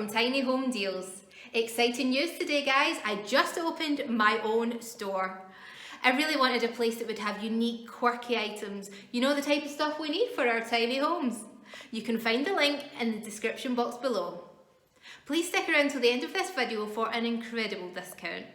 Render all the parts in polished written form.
from Tiny Home Deals. Exciting news today, guys. I just opened my own store. I really wanted a place that would have unique, quirky items. You know, the type of stuff we need for our tiny homes. You can find the link in the description box below. Please stick around till the end of this video for an incredible discount.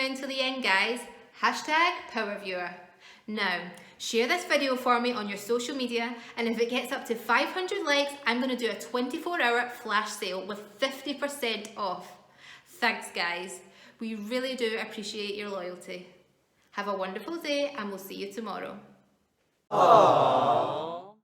Until the end, guys. #PowerViewer. Now, share this video for me on your social media, and if it gets up to 500 likes, I'm going to do a 24-hour flash sale with 50% off. Thanks, guys. We really do appreciate your loyalty. Have a wonderful day, and we'll see you tomorrow. Aww.